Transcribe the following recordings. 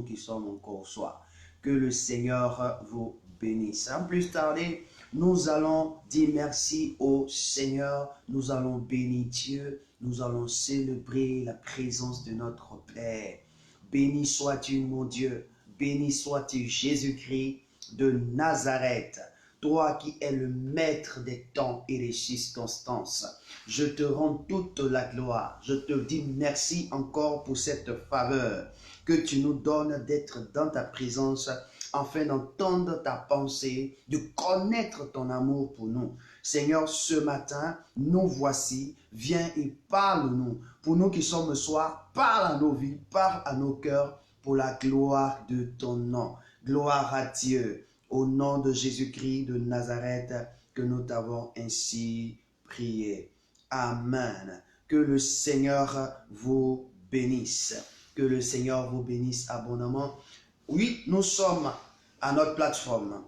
qui sommes encore au soir. Que le Seigneur vous bénisse. Sans plus tarder, nous allons dire merci au Seigneur. Nous allons bénir Dieu. Nous allons célébrer la présence de notre Père. Béni sois-tu, mon Dieu. Béni sois-tu, Jésus-Christ de Nazareth. Toi qui es le maître des temps et des circonstances, je te rends toute la gloire. Je te dis merci encore pour cette faveur que tu nous donnes d'être dans ta présence afin d'entendre ta pensée, de connaître ton amour pour nous. Seigneur, ce matin, nous voici. Viens et parle-nous. Pour nous qui sommes ce soir, parle à nos vies, parle à nos cœurs pour la gloire de ton nom. Gloire à Dieu. Au nom de Jésus-Christ de Nazareth, que nous t'avons ainsi prié. Amen. Que le Seigneur vous bénisse. Que le Seigneur vous bénisse abondamment. Oui, nous sommes à notre plateforme.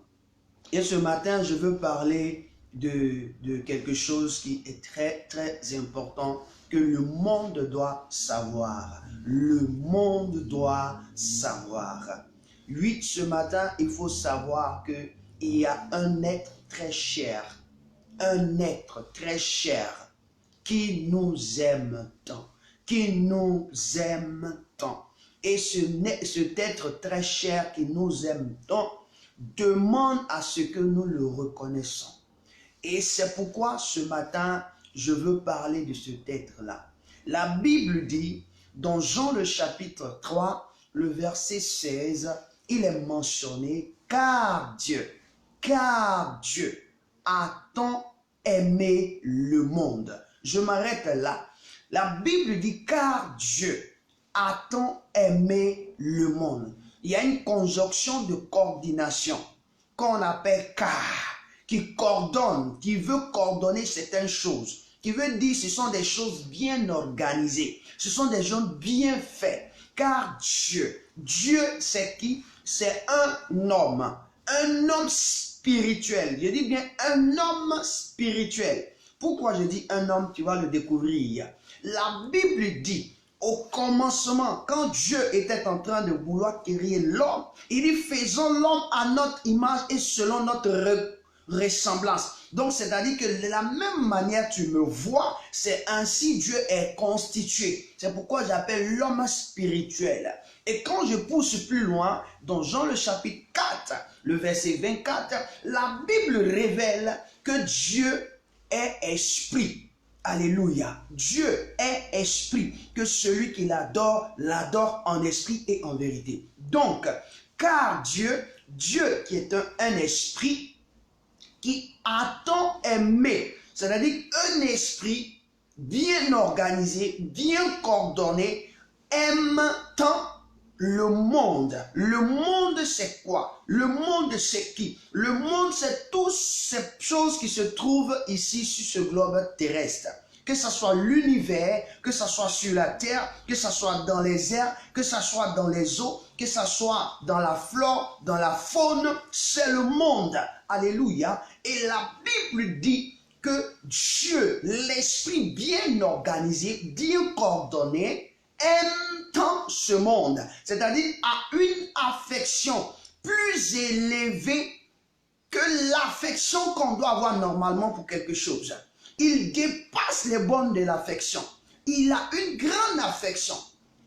Et ce matin, je veux parler de quelque chose qui est très, très important que le monde doit savoir. Le monde doit savoir. Oui, ce matin, il faut savoir qu'il y a un être très cher, qui nous aime tant, Et cet être très cher qui nous aime tant demande à ce que nous le reconnaissons. Et c'est pourquoi ce matin, je veux parler de cet être-là. La Bible dit, dans Jean le chapitre 3, le verset 16, il est mentionné, car Dieu a tant aimé le monde. Je m'arrête là. La Bible dit, car Dieu a tant aimé le monde. Il y a une conjonction de coordination qu'on appelle car, qui coordonne, qui veut coordonner certaines choses, qui veut dire que ce sont des choses bien organisées, ce sont des choses bien faites. Car Dieu c'est qui? C'est un homme spirituel. Je dis bien un homme spirituel. Pourquoi je dis un homme? Tu vas le découvrir. La Bible dit, au commencement, quand Dieu était en train de vouloir créer l'homme, il dit, faisons l'homme à notre image et selon notre ressemblance. Donc, c'est-à-dire que de la même manière tu me vois, c'est ainsi Dieu est constitué. C'est pourquoi j'appelle l'homme spirituel. Et quand je pousse plus loin, dans Jean le chapitre 4, le verset 24, la Bible révèle que Dieu est esprit. Alléluia. Dieu est esprit. Que celui qui l'adore, l'adore en esprit et en vérité. Donc, car Dieu qui est un esprit, qui a tant aimé, c'est-à-dire un esprit bien organisé, bien coordonné, aime tant le monde. Le monde c'est quoi? Le monde c'est qui? Le monde c'est toutes ces choses qui se trouvent ici sur ce globe terrestre. Que ce soit l'univers, que ce soit sur la terre, que ce soit dans les airs, que ce soit dans les eaux, que ce soit dans la flore, dans la faune, c'est le monde. Alléluia. Et la Bible dit que Dieu, l'esprit bien organisé, bien coordonné, aime tant ce monde. C'est-à-dire a une affection plus élevée que l'affection qu'on doit avoir normalement pour quelque chose. Il dépasse les bornes de l'affection. Il a une grande affection.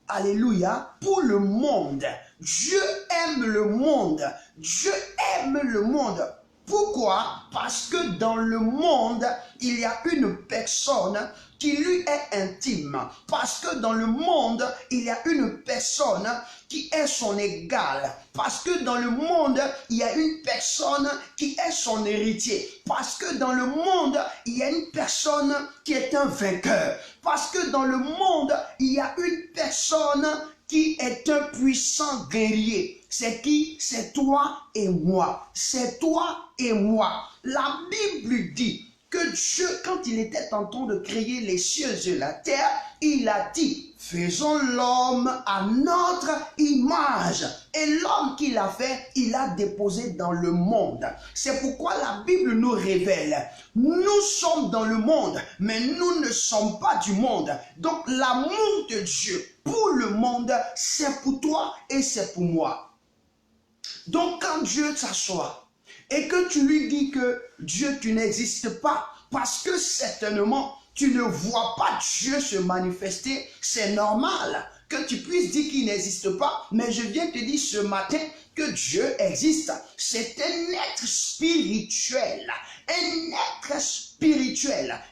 Alléluia. Pour le monde. Dieu aime le monde. Dieu aime le monde. Pourquoi? Parce que dans le monde, il y a une personne qui lui est intime. Parce que dans le monde, il y a une personne qui est son égal. Parce que dans le monde, il y a une personne qui est son héritier. Parce que dans le monde, il y a une personne qui est un vainqueur. Parce que dans le monde, il y a une personne qui est un puissant guerrier. C'est qui? C'est toi et moi. C'est toi et moi. La Bible dit que Dieu, quand il était en train de créer les cieux et la terre, il a dit, faisons l'homme à notre image. Et l'homme qu'il a fait, il a déposé dans le monde. C'est pourquoi la Bible nous révèle, nous sommes dans le monde, mais nous ne sommes pas du monde. Donc l'amour de Dieu pour le monde, c'est pour toi et c'est pour moi. Donc quand Dieu s'assoit et que tu lui dis que Dieu, tu n'existes pas, parce que certainement, tu ne vois pas Dieu se manifester, c'est normal que tu puisses dire qu'il n'existe pas, mais je viens te dire ce matin que Dieu existe. C'est un être spirituel,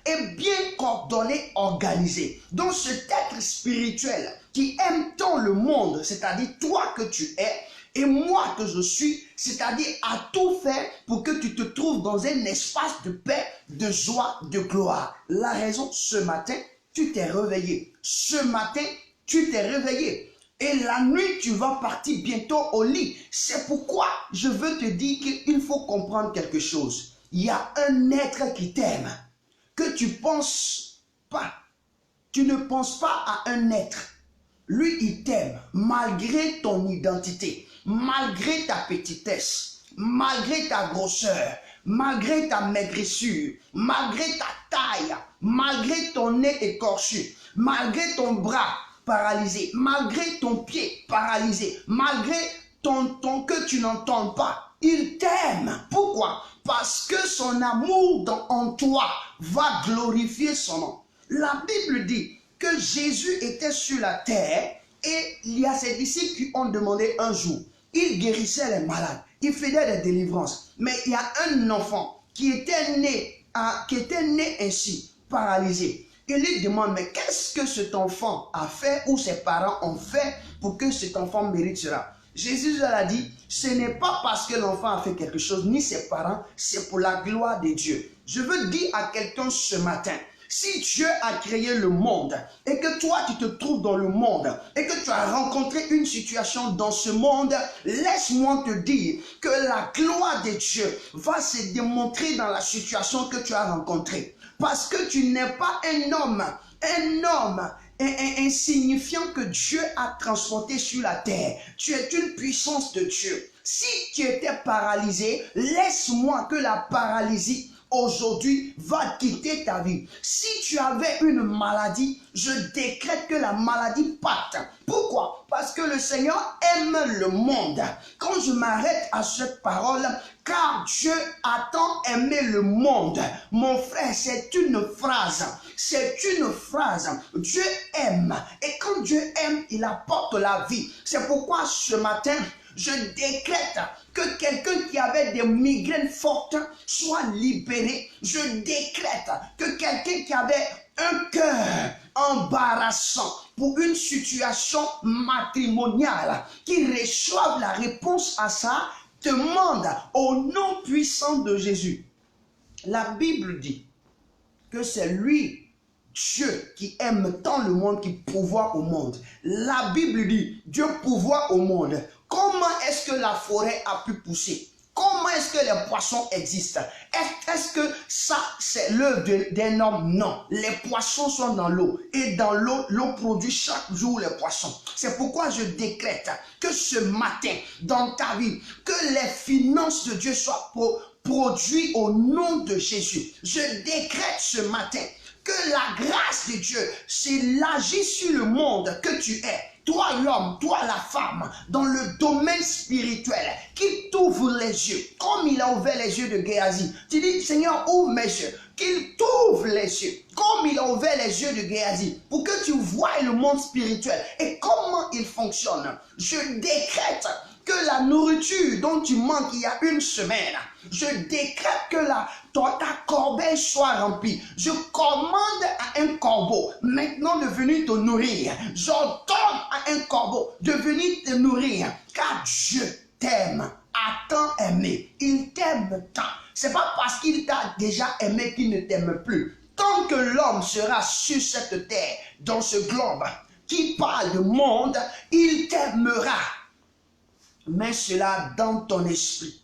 et bien coordonné, organisé. Donc cet être spirituel qui aime tant le monde, c'est-à-dire toi que tu es, et moi que je suis, c'est-à-dire à tout faire pour que tu te trouves dans un espace de paix, de joie, de gloire. La raison, ce matin, tu t'es réveillé. Ce matin, tu t'es réveillé. Et la nuit, tu vas partir bientôt au lit. C'est pourquoi je veux te dire qu'il faut comprendre quelque chose. Il y a un être qui t'aime, que tu penses pas. Tu ne penses pas à un être. Lui, il t'aime malgré ton identité, malgré ta petitesse, malgré ta grosseur, malgré ta maigrissure, malgré ta taille, malgré ton nez écorché, malgré ton bras paralysé, malgré ton pied paralysé, malgré ton que tu n'entends pas. Il t'aime. Pourquoi? Parce que son amour en toi va glorifier son nom. La Bible dit que Jésus était sur la terre et il y a ses disciples qui ont demandé un jour. Il guérissait les malades, il faisait des délivrances. Mais il y a un enfant qui était né ainsi, paralysé. Il lui demande, mais qu'est-ce que cet enfant a fait ou ses parents ont fait pour que cet enfant mérite cela? Jésus leur a dit, ce n'est pas parce que l'enfant a fait quelque chose, ni ses parents, c'est pour la gloire de Dieu. Je veux dire à quelqu'un ce matin, si Dieu a créé le monde et que toi tu te trouves dans le monde et que tu as rencontré une situation dans ce monde, laisse-moi te dire que la gloire de Dieu va se démontrer dans la situation que tu as rencontrée. Parce que tu n'es pas un homme insignifiant que Dieu a transporté sur la terre. Tu es une puissance de Dieu. Si tu étais paralysé, laisse-moi que la paralysie aujourd'hui va quitter ta vie. Si tu avais une maladie, je décrète que la maladie parte. Pourquoi? Parce que le Seigneur aime le monde. Quand je m'arrête à cette parole, car Dieu a tant aimé le monde. Mon frère, c'est une phrase. C'est une phrase. Dieu aime. Et quand Dieu aime, il apporte la vie. C'est pourquoi ce matin, je décrète que quelqu'un qui avait des migraines fortes soit libéré. Je décrète que quelqu'un qui avait un cœur embarrassant pour une situation matrimoniale, qui reçoive la réponse à ça, demande au nom puissant de Jésus. La Bible dit que c'est lui, Dieu, qui aime tant le monde, qui pourvoit au monde. La Bible dit, Dieu pourvoit au monde. Comment est-ce que la forêt a pu pousser? Comment est-ce que les poissons existent? Est-ce que ça, c'est l'œuvre d'un homme? Non. Les poissons sont dans l'eau. Et dans l'eau, l'eau produit chaque jour les poissons. C'est pourquoi je décrète que ce matin, dans ta vie, que les finances de Dieu soient produites au nom de Jésus. Je décrète ce matin que la grâce de Dieu s'élargit sur le monde que tu es. Toi l'homme, toi la femme, dans le domaine spirituel, qu'il t'ouvre les yeux, comme il a ouvert les yeux de Géasi. Tu dis, Seigneur, ouvre mes yeux, qu'il t'ouvre les yeux, comme il a ouvert les yeux de Géasi, pour que tu voies le monde spirituel et comment il fonctionne. Je décrète que la nourriture dont tu manques il y a une semaine, je décrète que ta corbeille soit remplie. Je commande à un corbeau maintenant de venir te nourrir. J'ordonne à un corbeau de venir te nourrir. Car Dieu t'aime, a tant aimé. Il t'aime tant. C'est pas parce qu'il t'a déjà aimé qu'il ne t'aime plus. Tant que l'homme sera sur cette terre, dans ce globe qui parle de monde, il t'aimera. Mais cela dans ton esprit.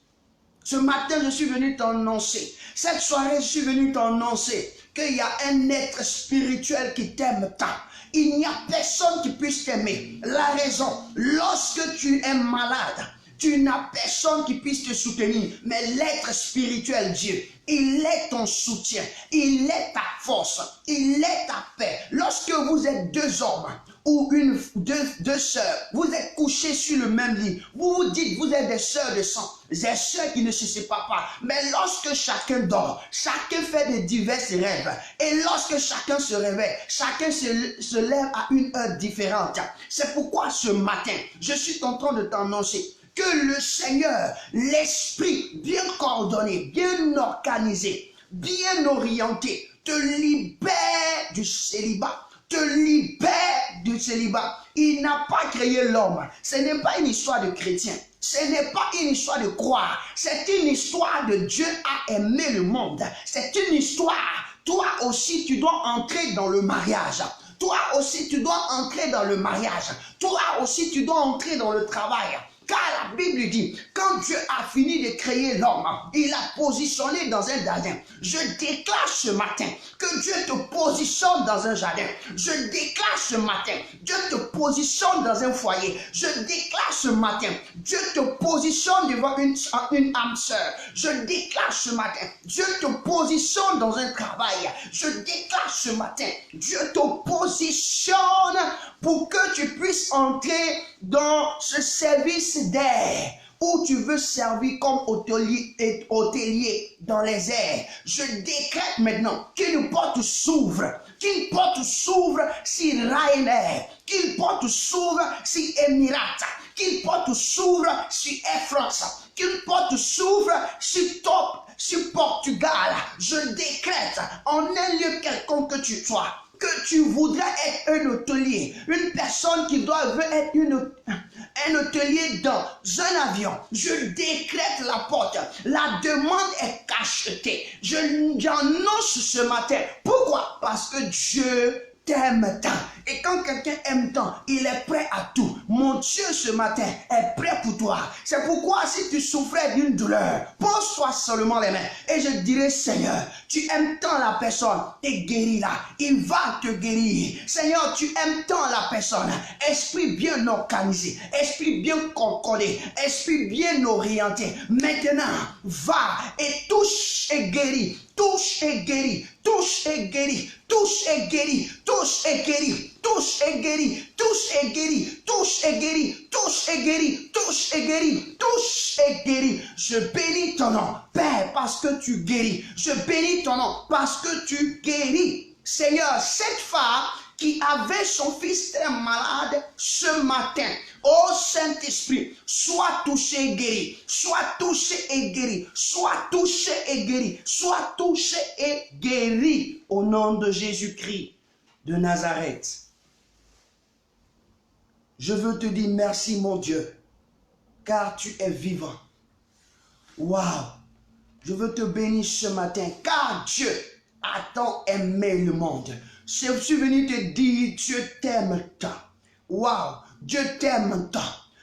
Ce matin, je suis venu t'annoncer. Cette soirée, je suis venu t'annoncer qu'il y a un être spirituel qui t'aime tant. Il n'y a personne qui puisse t'aimer. La raison, lorsque tu es malade, tu n'as personne qui puisse te soutenir. Mais l'être spirituel, Dieu, il est ton soutien. Il est ta force. Il est ta paix. Lorsque vous êtes deux hommes ou deux sœurs, vous êtes couchés sur le même lit, vous vous dites vous êtes des sœurs de sang, des sœurs qui ne se séparent pas. Mais lorsque chacun dort, chacun fait de divers rêves. Et lorsque chacun se réveille, chacun se lève à une heure différente. C'est pourquoi ce matin, je suis en train de t'annoncer que le Seigneur, l'Esprit bien coordonné, bien organisé, bien orienté, te libère du célibat. Te libère du célibat. Il n'a pas créé l'homme. Ce n'est pas une histoire de chrétien. Ce n'est pas une histoire de croire. C'est une histoire de Dieu a aimé le monde. C'est une histoire. Toi aussi, tu dois entrer dans le mariage. Toi aussi, tu dois entrer dans le mariage. Toi aussi, tu dois entrer dans le travail. Car la Bible dit, quand Dieu a fini de créer l'homme, il l'a positionné dans un jardin. Je déclare ce matin que Dieu te positionne dans un jardin. Je déclare ce matin, Dieu te positionne dans un foyer. Je déclare ce matin, Dieu te positionne devant une âme sœur. Je déclare ce matin, Dieu te positionne dans un travail. Je déclare ce matin, Dieu te positionne pour que tu puisses entrer dans ce service d'air où tu veux servir comme hôtelier dans les airs. Je décrète maintenant qu'une porte s'ouvre. Qu'une porte s'ouvre si Ryanair. Qu'une porte s'ouvre si Emirates. Qu'une porte s'ouvre si Air France. Qu'une porte s'ouvre si Portugal. Je décrète en un lieu quelconque que tu sois, que tu voudrais être un hôtelier, une personne qui veut être un hôtelier dans un avion. Je décrète la porte. La demande est cachetée. J'annonce ce matin. Pourquoi? Parce que Dieu t'aime tant. Et quand quelqu'un aime tant, il est prêt à tout. Mon Dieu ce matin est prêt pour toi. C'est pourquoi si tu souffrais d'une douleur, pose-toi seulement les mains. Et je dirai, Seigneur, tu aimes tant la personne et guéris-la. Il va te guérir. Seigneur, tu aimes tant la personne. Esprit bien organisé, esprit bien concordé, esprit bien orienté. Maintenant, va et touche et guéris. Touche et guéris, touche et guéris, touche et guéris, touche et guéris, touche et guéris, touche et guéris, touche et guéris, touche et guéris, touche et guéris, touche et guéris. Je bénis ton nom, Père, parce que tu guéris. Je bénis ton nom parce que tu guéris. Seigneur, cette femme qui avait son fils très malade ce matin, ô Saint-Esprit, sois touché et guéri, sois touché et guéri, sois touché et guéri, sois touché et guéri au nom de Jésus-Christ de Nazareth. Je veux te dire merci mon Dieu, car tu es vivant. Waouh! Je veux te bénir ce matin, car Dieu a tant aimé le monde. Je suis venu te dire, Dieu t'aime tant. Waouh, Dieu t'aime tant.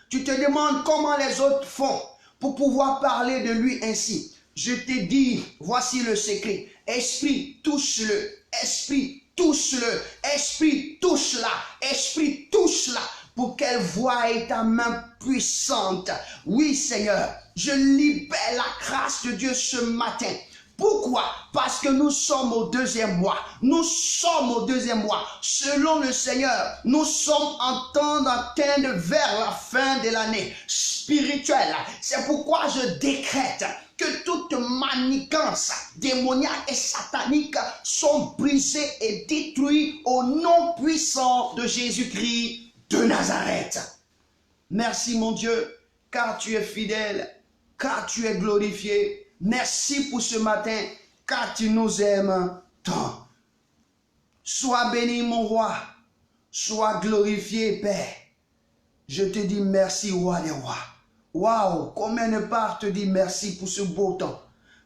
Tu te demandes comment les autres font pour pouvoir parler de lui ainsi. Je te dis, voici le secret. Esprit, touche-le. Esprit, touche-le. Esprit, touche-la. Esprit, touche-la. Pour qu'elle voie ta main puissante. Oui, Seigneur, je libère la grâce de Dieu ce matin. Pourquoi? Parce que nous sommes au deuxième mois. Nous sommes au deuxième mois. Selon le Seigneur, nous sommes en temps d'atteindre vers la fin de l'année spirituelle. C'est pourquoi je décrète que toute manigance démoniaque et satanique sont brisées et détruites au nom puissant de Jésus-Christ de Nazareth. Merci mon Dieu, car tu es fidèle, car tu es glorifié. Merci pour ce matin, car tu nous aimes tant. Sois béni, mon roi. Sois glorifié, Père. Je te dis merci, roi des rois. Waouh, combien ne part te dire merci pour ce beau temps.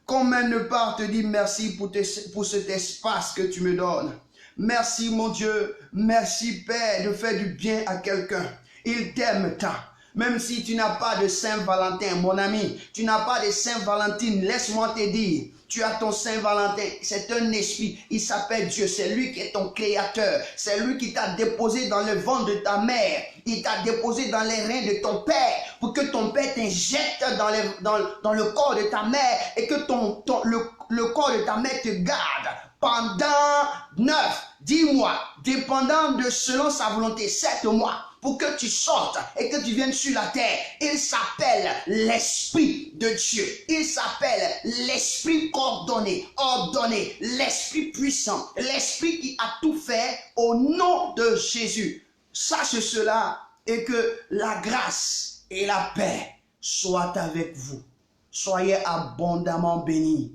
Combien ne part te dire merci pour cet espace que tu me donnes. Merci, mon Dieu. Merci, Père, de faire du bien à quelqu'un. Il t'aime tant. Même si tu n'as pas de Saint-Valentin, mon ami, tu n'as pas de Saint-Valentine, laisse-moi te dire, tu as ton Saint-Valentin, c'est un esprit, il s'appelle Dieu, c'est lui qui est ton créateur, c'est lui qui t'a déposé dans le ventre de ta mère, il t'a déposé dans les reins de ton père, pour que ton père t'injecte dans le corps de ta mère, et que le corps de ta mère te garde pendant 10 mois, dépendant de selon sa volonté, 7 mois, pour que tu sortes et que tu viennes sur la terre. Il s'appelle l'Esprit de Dieu. Il s'appelle l'Esprit ordonné, l'Esprit puissant, l'Esprit qui a tout fait au nom de Jésus. Sache cela et que la grâce et la paix soient avec vous. Soyez abondamment bénis.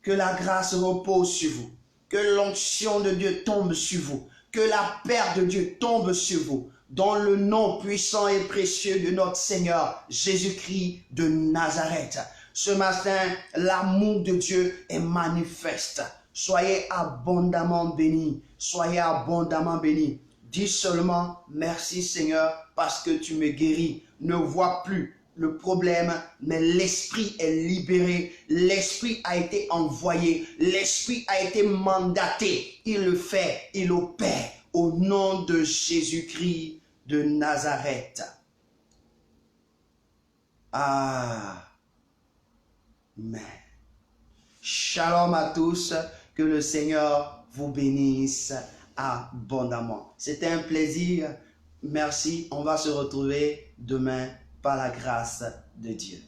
Que la grâce repose sur vous. Que l'onction de Dieu tombe sur vous. Que la paix de Dieu tombe sur vous. Dans le nom puissant et précieux de notre Seigneur Jésus-Christ de Nazareth. Ce matin, l'amour de Dieu est manifeste. Soyez abondamment bénis. Soyez abondamment bénis. Dis seulement merci Seigneur parce que tu me guéris. Ne vois plus le problème, mais l'esprit est libéré. L'esprit a été envoyé. L'esprit a été mandaté. Il le fait, il opère au nom de Jésus-Christ de Nazareth. Amen. Shalom à tous. Que le Seigneur vous bénisse abondamment. C'était un plaisir. Merci. On va se retrouver demain par la grâce de Dieu.